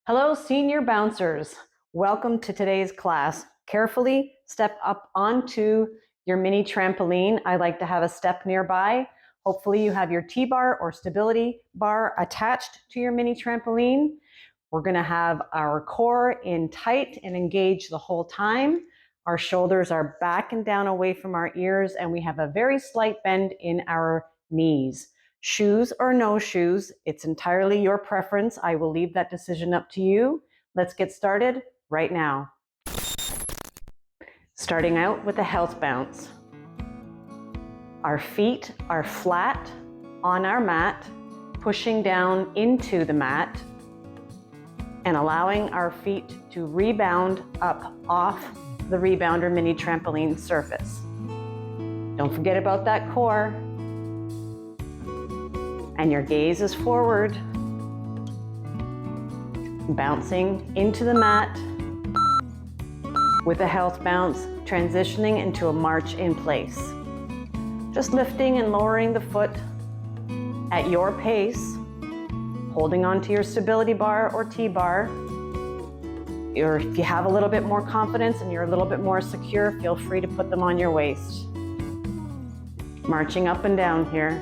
Hello, senior bouncers. Welcome to today's class. Carefully step up onto your mini trampoline. I like to have a step nearby. Hopefully you have your T-bar or stability bar attached to your mini trampoline. We're going to have our core in tight and engaged the whole time. Our shoulders are back and down away from our ears, and we have a very slight bend in our knees. Shoes or no shoes, it's entirely your preference. I will leave that decision up to you. Let's get started right now. Starting out with a health bounce. Our feet are flat on our mat, pushing down into the mat and allowing our feet to rebound up off the rebounder mini trampoline surface. Don't forget about that core. And your gaze is forward, bouncing into the mat with a health bounce, transitioning into a march in place. Just lifting and lowering the foot at your pace, holding onto your stability bar or T-bar. If you have a little bit more confidence and you're a little bit more secure, feel free to put them on your waist. Marching up and down here.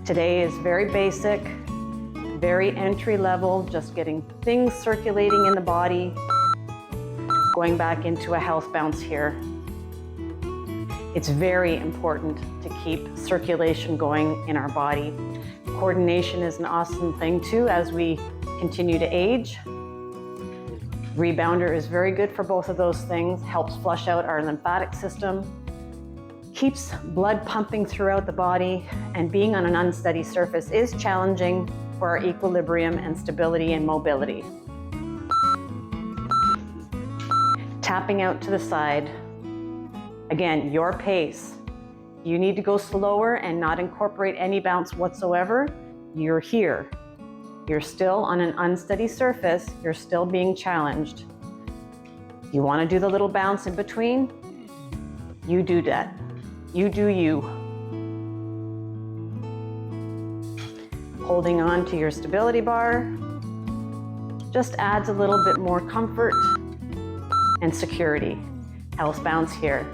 Today is very basic, very entry level, just getting things circulating in the body, going back into a health bounce here. It's very important to keep circulation going in our body. Coordination is an awesome thing too as we continue to age. Rebounder is very good for both of those things, helps flush out our lymphatic system, keeps blood pumping throughout the body, and being on an unsteady surface is challenging for our equilibrium and stability and mobility. Tapping out to the side. Again, your pace. You need to go slower and not incorporate any bounce whatsoever. You're here. You're still on an unsteady surface. You're still being challenged. You want to do the little bounce in between? You do that. You do you. Holding on to your stability bar just adds a little bit more comfort and security. Health bounce here.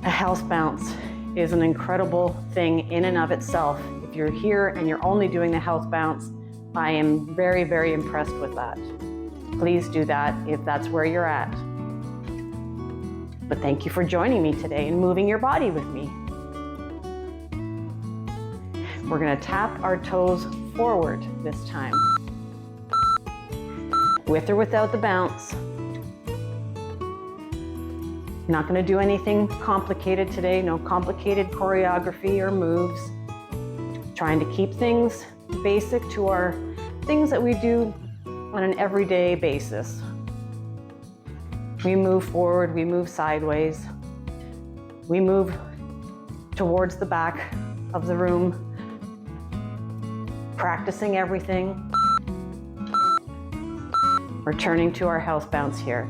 A health bounce is an incredible thing in and of itself. If you're here and you're only doing the health bounce, I am very, very impressed with that. Please do that if that's where you're at. But thank you for joining me today and moving your body with me. We're going to tap our toes forward this time. With or without the bounce. Not going to do anything complicated today, no complicated choreography or moves. Trying to keep things basic to our things that we do on an everyday basis. We move forward, we move sideways, we move towards the back of the room, practicing everything. Returning to our health bounce here.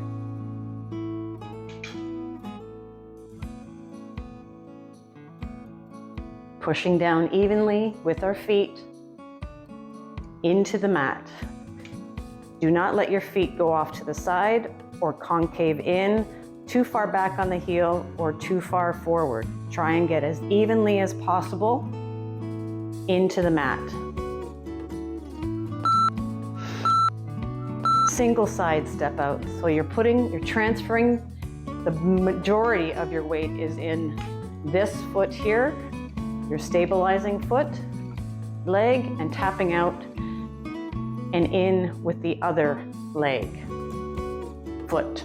Pushing down evenly with our feet into the mat. Do not let your feet go off to the side or concave in, too far back on the heel or too far forward. Try and get as evenly as possible into the mat. Single side step out. So you're transferring the majority of your weight is in this foot here, your stabilizing foot, leg, and tapping out and in with the other leg, foot.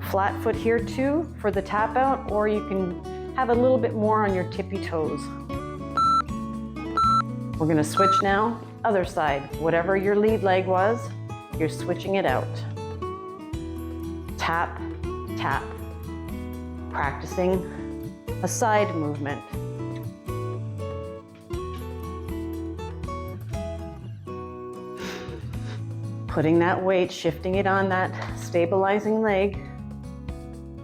Flat foot here too for the tap out, or you can have a little bit more on your tippy toes. We're going to switch now, other side. Whatever your lead leg was, you're switching it out. Tap, tap. Practicing a side movement. Putting that weight, shifting it on that stabilizing leg,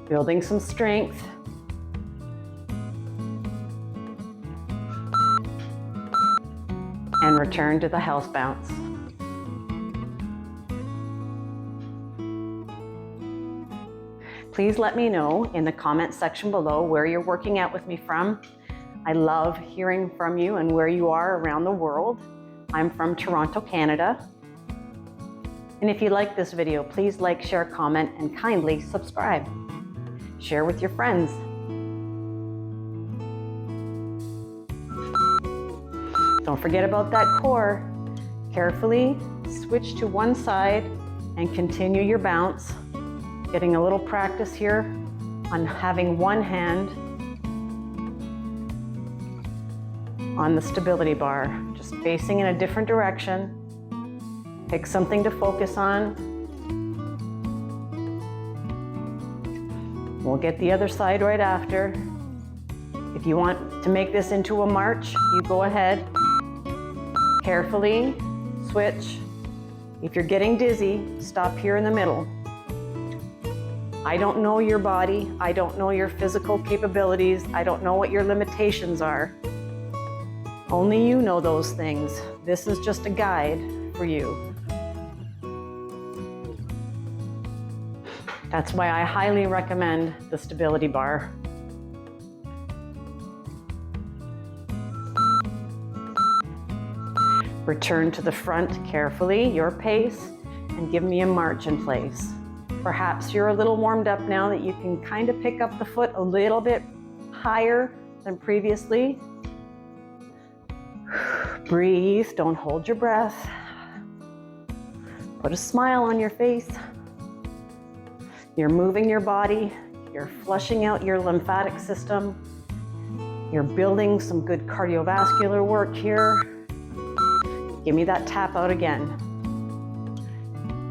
building some strength. and return to the house bounce. Please let me know in the comment section below where you're working out with me from. I love hearing from you and where you are around the world. I'm from Toronto, Canada. And if you like this video, please like, share, comment, and kindly subscribe. Share with your friends. Don't forget about that core. Carefully switch to one side and continue your bounce. Getting a little practice here on having one hand on the stability bar, just facing in a different direction. Pick something to focus on. We'll get the other side right after. If you want to make this into a march, you go ahead. Carefully switch. If you're getting dizzy, stop here in the middle. I don't know your body. I don't know your physical capabilities. I don't know what your limitations are. Only you know those things. This is just a guide for you. That's why I highly recommend the stability bar. Return to the front carefully, your pace, and give me a march in place. Perhaps you're a little warmed up now that you can kind of pick up the foot a little bit higher than previously. Breathe, don't hold your breath. Put a smile on your face. You're moving your body, you're flushing out your lymphatic system. You're building some good cardiovascular work here. Give me that tap out again.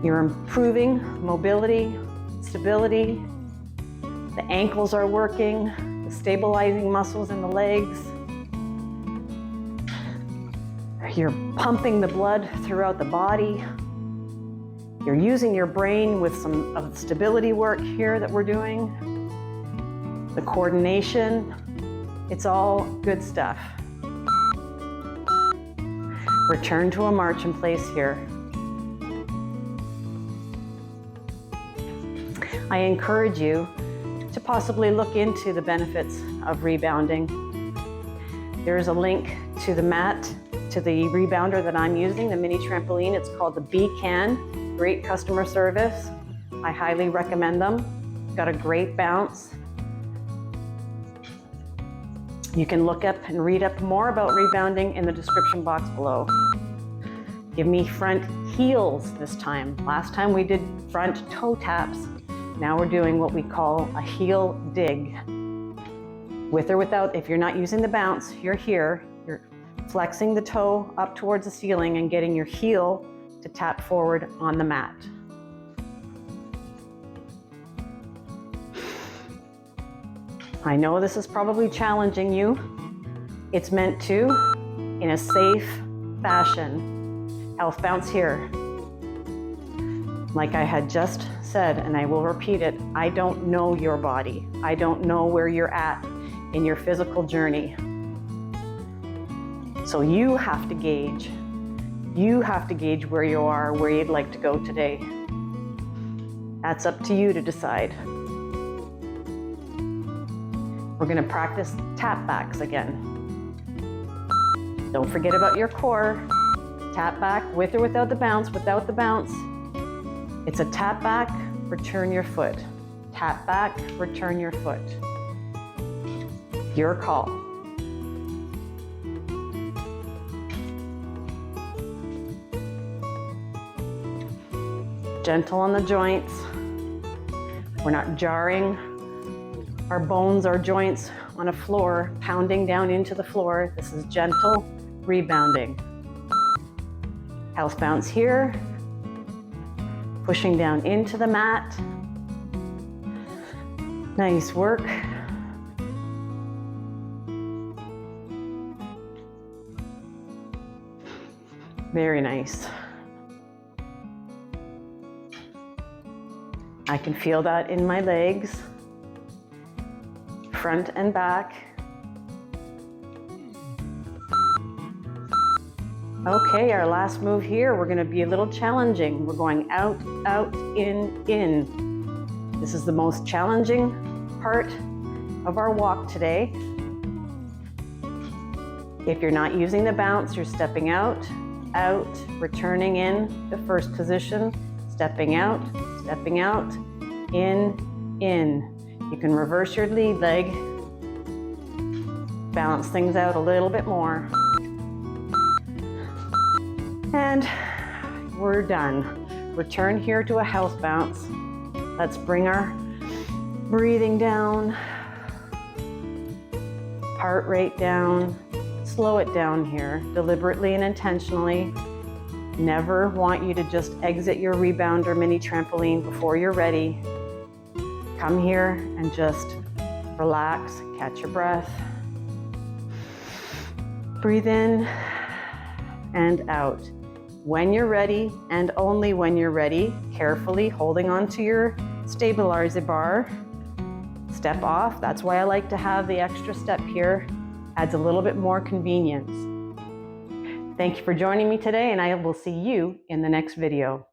You're improving mobility, stability. The ankles are working, the stabilizing muscles in the legs. You're pumping the blood throughout the body. You're using your brain with some of the stability work here that we're doing. The coordination, it's all good stuff. Return to a march in place here. I encourage you to possibly look into the benefits of rebounding. There's a link to the mat, to the rebounder that I'm using, the mini trampoline. It's called the BCAN. Great customer service. I highly recommend them. Got a great bounce. You can look up and read up more about rebounding in the description box below. Give me front heels this time. Last time we did front toe taps. Now we're doing what we call a heel dig. With or without, if you're not using the bounce, you're here. You're flexing the toe up towards the ceiling and getting your heel to tap forward on the mat. I know this is probably challenging you. It's meant to, in a safe fashion. Health bounce here. Like I had just said, and I will repeat it, I don't know your body. I don't know where you're at in your physical journey. So you have to gauge. You have to gauge where you are, where you'd like to go today. That's up to you to decide. We're going to practice tap backs again. Don't forget about your core. Tap back with or without the bounce. Without the bounce, it's a tap back, return your foot. Tap back, return your foot. Your call. Gentle on the joints. We're not jarring our bones, our joints on a floor, pounding down into the floor. This is gentle rebounding. House bounce here. Pushing down into the mat. Nice work. Very nice. I can feel that in my legs, front and back. Okay, our last move here, we're going to be a little challenging. We're going out, out, in. This is the most challenging part of our walk today. If you're not using the bounce, you're stepping out, out, returning in the first position, stepping out, in. You can reverse your lead leg, balance things out a little bit more. And we're done. Return here to a house bounce. Let's bring our breathing down, heart rate down, slow it down here deliberately and intentionally. Never want you to just exit your rebounder mini trampoline before you're ready. Come here and just relax, catch your breath. Breathe in and out. When you're ready, and only when you're ready, carefully holding onto your stabilizer bar, step off. That's why I like to have the extra step here. Adds a little bit more convenience. Thank you for joining me today, and I will see you in the next video.